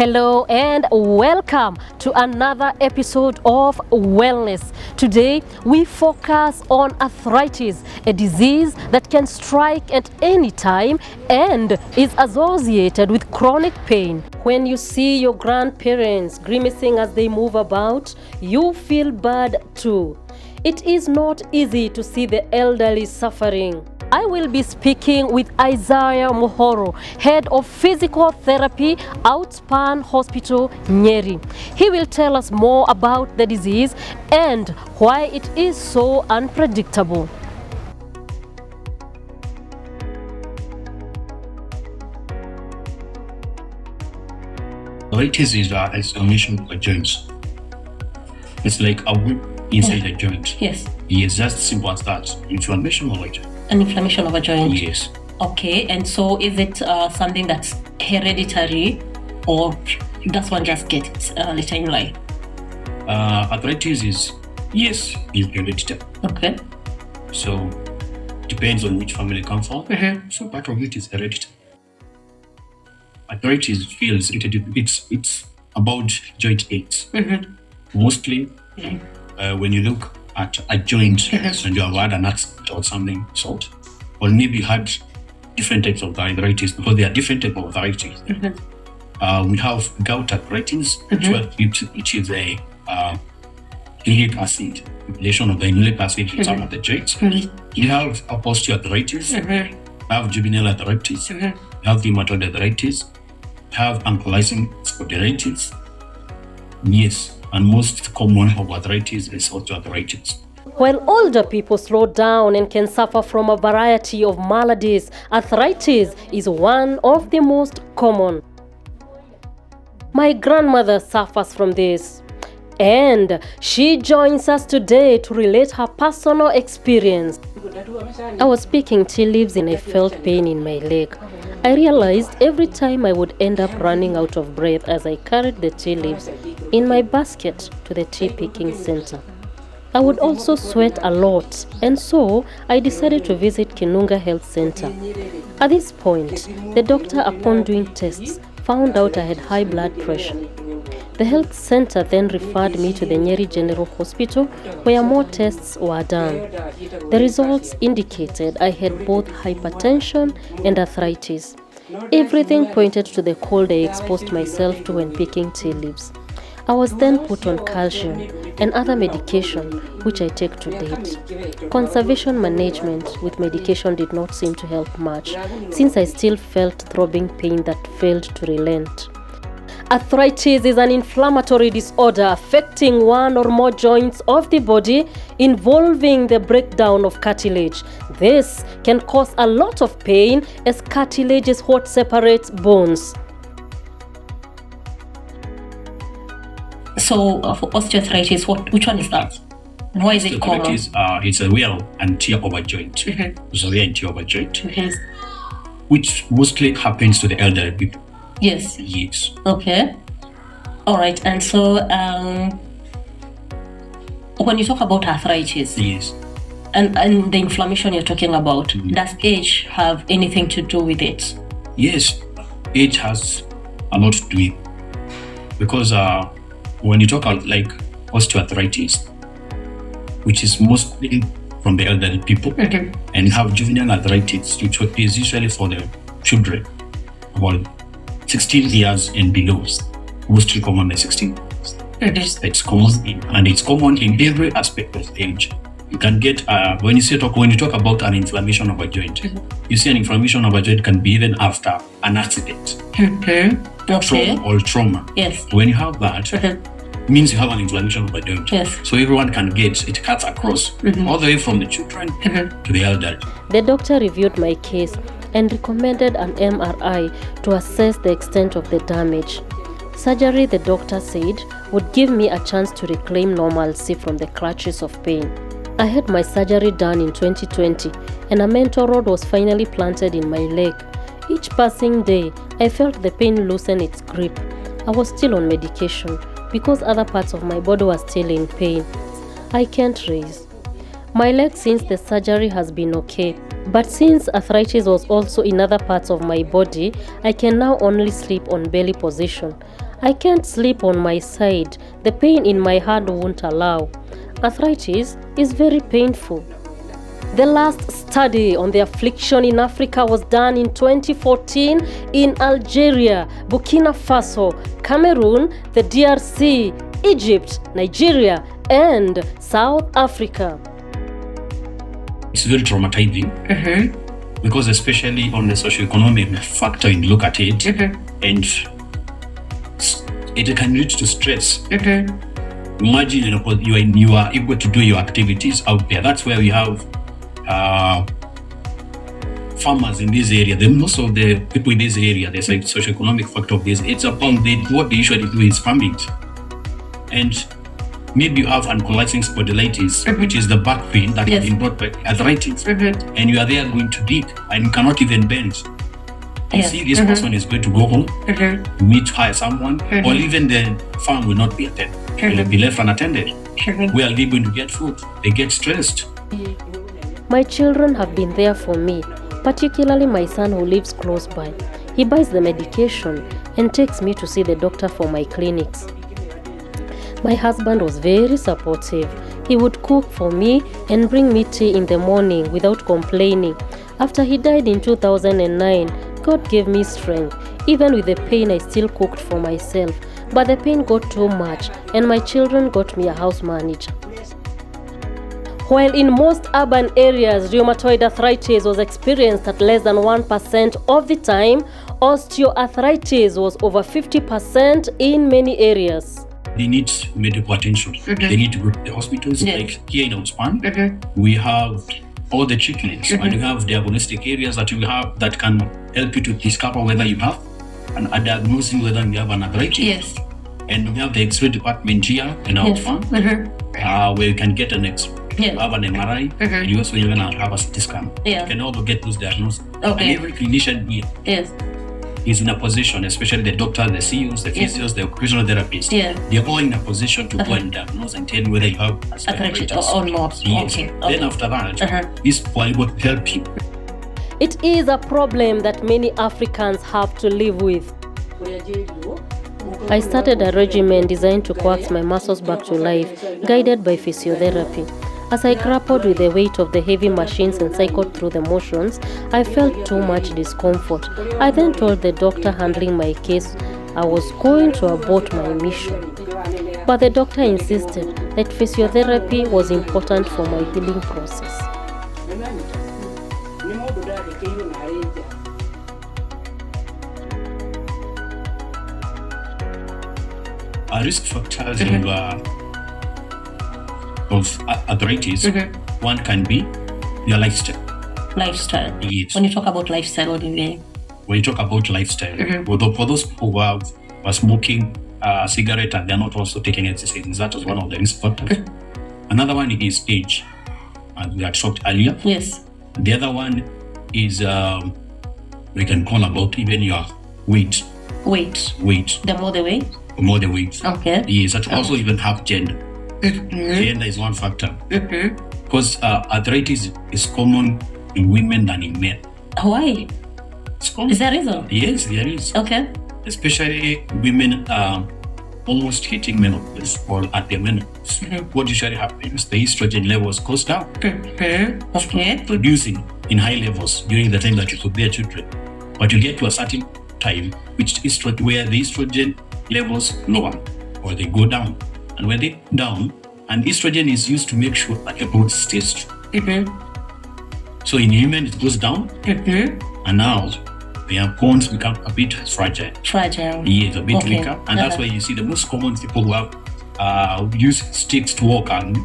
Hello and welcome to another episode of Wellness. Today we focus on arthritis, a disease that can strike at any time and is associated with chronic pain. When you see your grandparents grimacing as they move about, you feel bad too. It is not easy to see the elderly suffering. I will be speaking with Isaiah Mohoro, Head of Physical Therapy, Outspan Hospital, Nyeri. He will tell us more about the disease and why it is so unpredictable. Arthritis is inflammation of the joints. It's like a whip inside the joint. Yes. Yes, just simple as that. Inflammation of the joint. An inflammation of a joint. Yes. Okay, and so is it something that's hereditary, or does one just get it later in life? Arthritis is hereditary. Okay. So depends on which family you come from. Mm-hmm. So part of it is hereditary. Arthritis feels it's about joint aches. Mm-hmm. Mostly when you look at a joint Mm-hmm. and you have had an accident or something sort, or maybe you had different types of arthritis, because there are different types of arthritis. Mm-hmm. We have gout arthritis, Mm-hmm. which is a uric acid, accumulation of the uric acid in some of the joints. Mm-hmm. You have osteoarthritis, Mm-hmm. you have juvenile arthritis, Mm-hmm. you have rheumatoid arthritis, you have ankylosing spondylitis. Yes, and most common of arthritis is osteoarthritis. While older people slow down and can suffer from a variety of maladies, arthritis is one of the most common. My grandmother suffers from this, and she joins us today to relate her personal experience. I was picking tea leaves and I felt pain in my leg. I realized every time I would end up running out of breath as I carried the tea leaves in my basket to the tea picking center. I would also sweat a lot, and so I decided to visit Kinunga Health Center. At this point, the doctor, upon doing tests, found out I had high blood pressure. The health center then referred me to the Nyeri General Hospital, where more tests were done. The results indicated I had both hypertension and arthritis. Everything pointed to the cold I exposed myself to when picking tea leaves. I was then put on calcium and other medication, which I take to date. Conservation management with medication did not seem to help much, since I still felt throbbing pain that failed to relent. Arthritis is an inflammatory disorder affecting one or more joints of the body, involving the breakdown of cartilage. This can cause a lot of pain, as cartilage is what separates bones. So for osteoarthritis, which one is that? And why is it common? Osteoarthritis, it's a wear and tear of a joint. Mm-hmm. It's a wear and tear of a joint, Mm-hmm. which mostly happens to the elderly people. Yes. Yes. Okay. All right. And so when you talk about arthritis Yes. and the inflammation you're talking about, does age have anything to do with it? Yes. Age has a lot to do with it. Because when you talk about like osteoarthritis, which is mostly from the elderly people, Mm-hmm. and you have juvenile arthritis, which is usually for the children, about 16 years and below, mostly common by 16. Mm-hmm. It's common, and it's common in every aspect of age. You can get when you talk about an inflammation of a joint, you see an inflammation of a joint can be even after an accident, Mm-hmm. Okay. trauma. Yes. When you have that, Mm-hmm. means you have an inflammation of a joint. Yes. So everyone can get it, cuts across all the way from the children Mm-hmm. to the elderly. The doctor reviewed my case and recommended an MRI to assess the extent of the damage. Surgery, the doctor said, would give me a chance to reclaim normalcy from the clutches of pain. I had my surgery done in 2020, and a mentor rod was finally planted in my leg. Each passing day, I felt the pain loosen its grip. I was still on medication because other parts of my body were still in pain. I can't raise my leg since the surgery has been okay, but since arthritis was also in other parts of my body, I can now only sleep on belly position. I can't sleep on my side. The pain in my hand won't allow. Arthritis is very painful. The last study on the affliction in Africa was done in 2014 in Algeria, Burkina Faso, Cameroon, the DRC, Egypt, Nigeria, and South Africa. It's very traumatizing because especially on the socioeconomic factor you look at it, and it can lead to stress. Imagine you are able to do your activities out there. That's where we have farmers in this area. Most of the people in this area, there's a socioeconomic factor of this. It's upon what they usually do is farming. And maybe you have ankylosing spondylitis, which is the back pain that has been brought by arthritis. And you are there going to dig and you cannot even bend. You see, this person is going to go home, meet hire someone, or even the farm will not be attended. It will be left unattended. Where are they going to get food? They get stressed. My children have been there for me, particularly my son who lives close by. He buys the medication and takes me to see the doctor for my clinics. My husband was very supportive. He would cook for me and bring me tea in the morning without complaining. After he died in 2009, God gave me strength. Even with the pain, I still cooked for myself. But the pain got too much and my children got me a house manager. While in most urban areas, rheumatoid arthritis was experienced at less than 1% of the time, osteoarthritis was over 50% in many areas. They need medical attention. They need to go to the hospitals. Like here in Ospan, we have all the treatments and we have diagnostic areas that we have that can help you to discover whether you have and diagnosing whether you have an arthritis. And we have the X-ray department here in our farm, where you can get an X-ray. Have an MRI, and you also even have a CT scan. You can also get those diagnoses. And every clinician here is in a position, especially the doctors, the CEOs, the physios, the occupational therapists. They're all in a position to go and diagnose and tell you whether you have arthritis or not. Then after that, these people are able to help you. It is a problem that many Africans have to live with. I started a regimen designed to coax my muscles back to life, guided by physiotherapy. As I grappled with the weight of the heavy machines and cycled through the motions, I felt too much discomfort. I then told the doctor handling my case I was going to abort my mission. But the doctor insisted that physiotherapy was important for my healing process. A risk factors of arthritis, one can be your lifestyle. Lifestyle. Yes. When you talk about lifestyle, what do you mean? When you talk about lifestyle, for those who are smoking cigarette and they're not also taking exercises, that is one of the risk factors. Another one is age, and we had talked earlier. Yes. The other one is we can call about even your weight. Weight. The more the weight? More the weight. Okay. Yes, that also even have gender. Gender is one factor. Because arthritis is common in women than in men. Why? Is there a reason? Yes, there is. Okay. Especially women almost hitting menopause or at their menopause. What usually happens, the estrogen levels goes down. Okay. Producing in high levels during the time that you could bear children. But you get to a certain time where the estrogen levels lower or they go down. And when they down, and estrogen is used to make sure that the growth stays strong. So in women it goes down, and now their bones become a bit fragile. Yes, a bit weaker, and that's why you see the most common people who have use sticks to walk and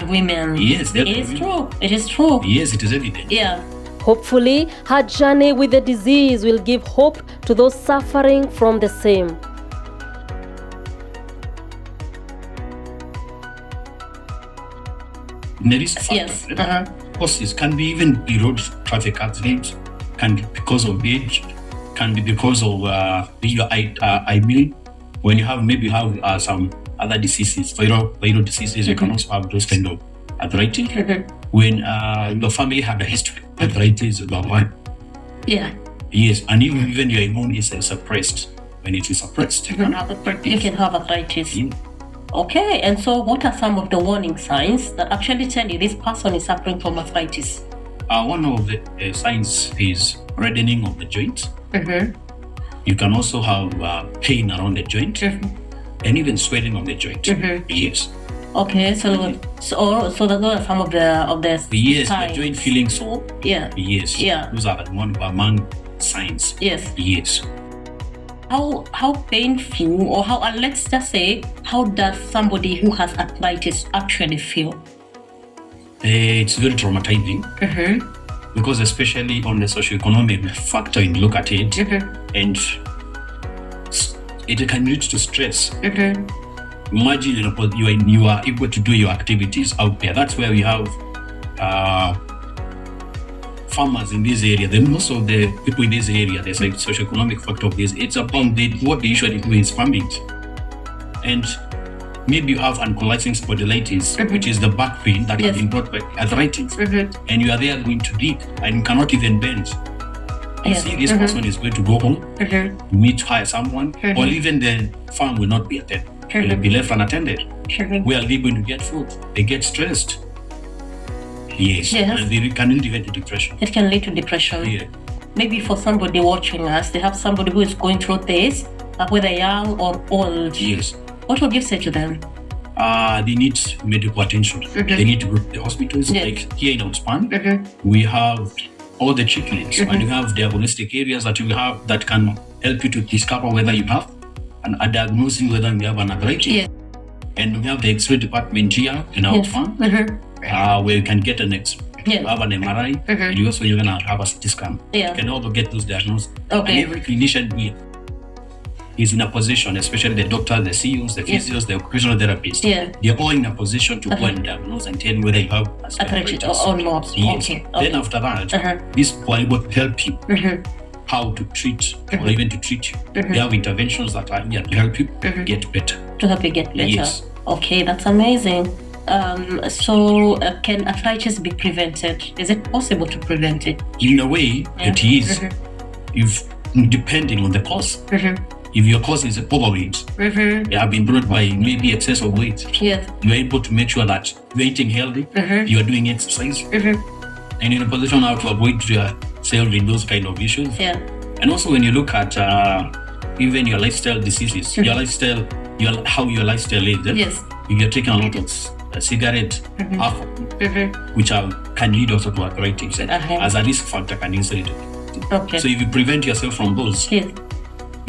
women. Yes, it is true. It is true. Yes, it is evident. Yeah. Hopefully, her journey with the disease will give hope to those suffering from the same. The risk factor causes can be even road traffic accidents, can be because of age, can be because of your eye bleed. When you have some other diseases, viral diseases, you can also have those kind of arthritis. When your family had a history of arthritis, one. Yeah. Yes, and even your immune is suppressed. when it is suppressed. You can have arthritis. Yeah. Okay, and so what are some of the warning signs that actually tell you this person is suffering from arthritis? One of the signs is reddening of the joints. Mm-hmm. You can also have pain around the joint, and even swelling of the joint. Yes. Okay, so those are some of the Yes, signs. the joint feeling sore. Yeah. Yes. Yeah. Those are one among signs. Yes. Yes. How painful, or how let's just say, how does somebody who has arthritis actually feel? It's very traumatizing because, especially on the socioeconomic factor, you look at it, and it can lead to stress. Imagine you are able to do your activities out there. That's where we have farmers in this area. Then most of the people in this area, there's like socioeconomic factor of this. It's upon what they usually do is farming, and maybe you have ankylosing spondylitis, which is the back pain that has been brought by arthritis, and you are there going to dig and you cannot even bend. You see, this person is going to go home, meet hire someone, or even the farm will not be attended. It will be left unattended. Where are they going to get food? They get stressed. Yes. And they can lead even to depression. It can lead to depression. Yeah. Maybe for somebody watching us, they have somebody who is going through this, whether young or old. Yes. What would you say to them? They need medical attention. They need to go to the hospitals. Like here in Outspan, we have all the treatments, and you have diagnostic areas that you have that can help you to discover whether you have a diagnosing whether you have an arthritis. And we have the X-ray department here in Outspan, where you can get an X-ray. You have an MRI, and you also you're gonna have a CT scan. You can also get those diagnoses. And every clinician here is in a position, especially the doctors, the CEOs, the physios, the occupational therapists. They're all in a position to go and diagnose and tell you whether you have arthritis or not. Yes. Then after that, these people are able to help you how to treat or even to treat you. They have interventions that are here to help you get better. To help you get better. Yes. Okay, that's amazing. So can arthritis be prevented? Is it possible to prevent it? In a way, it is. If depending on the cause. If your cause is overweight, you have been brought by maybe excess of weight, you are able to make sure that you're eating healthy, you are doing exercise, and in a position how to avoid yourself in those kind of issues. And also when you look at even your lifestyle diseases, your lifestyle, how your lifestyle is, if you're taking a lot of cigarette, alcohol, which can lead also to arthritis, and as a risk factor can easily do. So if you prevent yourself from those, you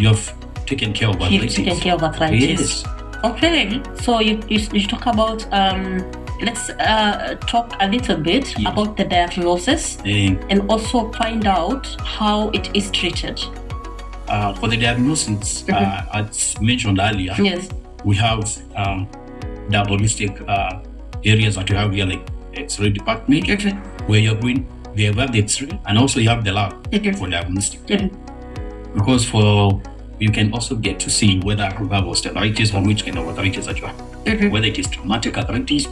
have taken care of arthritis. Yes. Okay, so you talk about let's talk a little bit about the diagnosis and also find out how it is treated. For the diagnosis, as mentioned earlier, we have diagnostic areas that you have here, like X-ray department, where you're going, they have the X-ray, and also you have the lab for diagnostic. Because you can also get to see whether you have osteoarthritis or which kind of arthritis that you have. Whether it is traumatic arthritis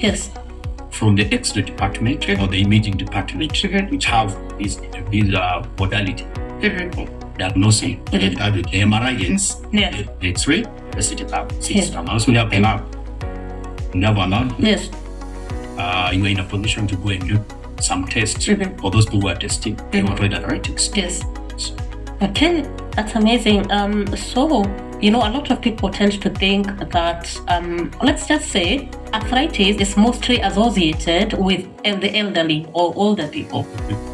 from the X-ray department or the imaging department, which have this modality of diagnosing the MRI, the X-ray, the CT lab. Also, we have the lab. You have a lab. You are in a position to go and do some tests for those people who are testing rheumatoid arthritis. Okay, that's amazing. So, a lot of people tend to think that, let's just say, arthritis is mostly associated with the elderly or older people.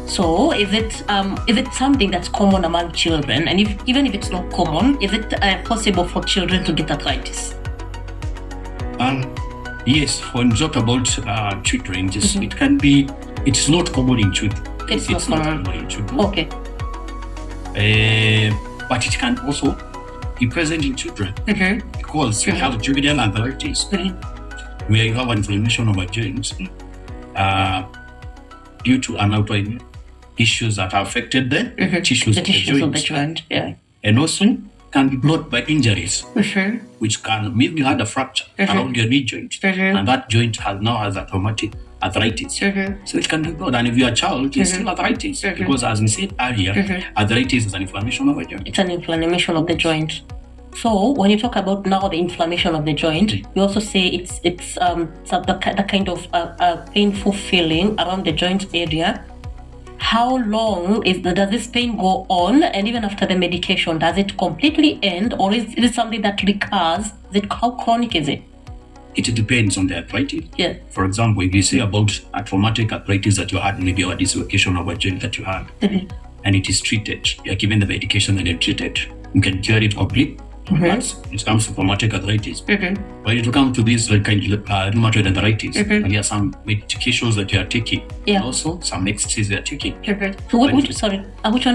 So, is it something that's common among children? And even if it's not common, is it possible for children to get arthritis? Yes, when you talk about children, it can be. It's not common in children. It's not common in children. Okay. But it can also be present in children because you have juvenile arthritis where you have an inflammation of a joint due to an autoimmune issues that have affected the tissues of the joint. And also can be brought by injuries, which can maybe you had a fracture around your knee joint, and that joint now has a traumatic arthritis. So it can be brought, and if you're a child, it's still arthritis because, as we said earlier, arthritis is an inflammation of a joint. It's an inflammation of the joint. So when you talk about now the inflammation of the joint, you also say it's the kind of painful feeling around the joint area. How long does this pain go on? And even after the medication, does it completely end, or is it something that recurs? How chronic is it? It depends on the arthritis. Yeah. For example, if you say about a traumatic arthritis that you had, maybe a dislocation of a joint that you had, and it is treated, you are given the medication and you treat it, you can cure it completely. But it comes to traumatic arthritis. When you come to this kind of rheumatoid arthritis, there are some medications that you are taking, and also some exercises you are taking. So which one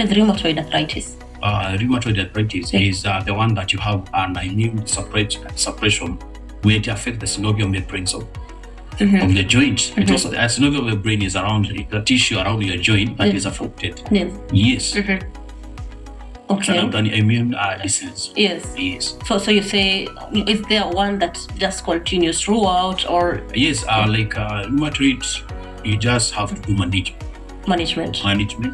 is rheumatoid arthritis? Rheumatoid arthritis is the one that you have an immune suppression where it affects the synovial membranes of the joint. It also, the synovial membrane is around the tissue around your joint that is affected. Yes. Okay. So an immune disease. Yes. So you say, is there one that just continues throughout, or? Yes. Like rheumatoid, you just have to do management.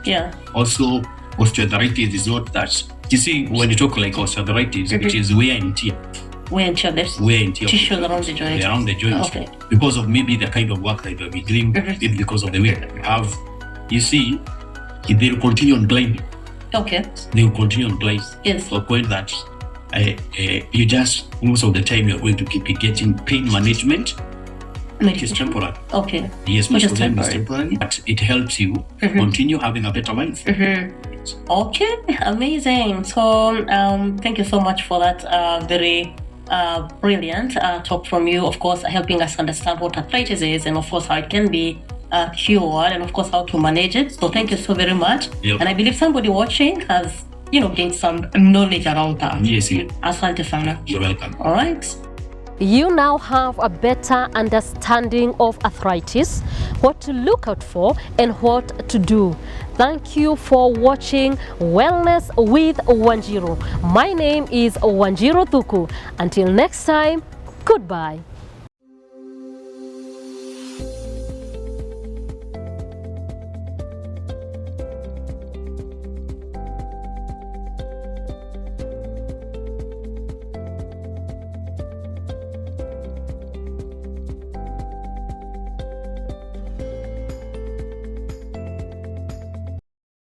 Yeah. Also, osteoarthritis is not that. You see, when you talk like osteoarthritis, it is wear and tear. Wear and tear. Tissues around the joint. Around the joint. Okay. Because of maybe the kind of work that you have been doing, maybe because of the weight that you have. You see, they will continue on gliding. Okay. They will continue on gliding. Yes. To a point that you just, most of the time, you're going to keep getting pain management. It is temporary. Okay. Yes, most of the time it's temporary, but it helps you continue having a better life. Okay, amazing. So thank you so much for that very brilliant talk from you, of course, helping us understand what arthritis is, and of course how it can be cured, and of course how to manage it. So thank you so very much. Yep. And I believe somebody watching has gained some knowledge around that. Yes. Asante sana. You're welcome. All right. You now have a better understanding of arthritis, what to look out for and what to do. Thank you for watching Wellness with Wanjiru. My name is Wanjiru Thuku. Until next time, goodbye.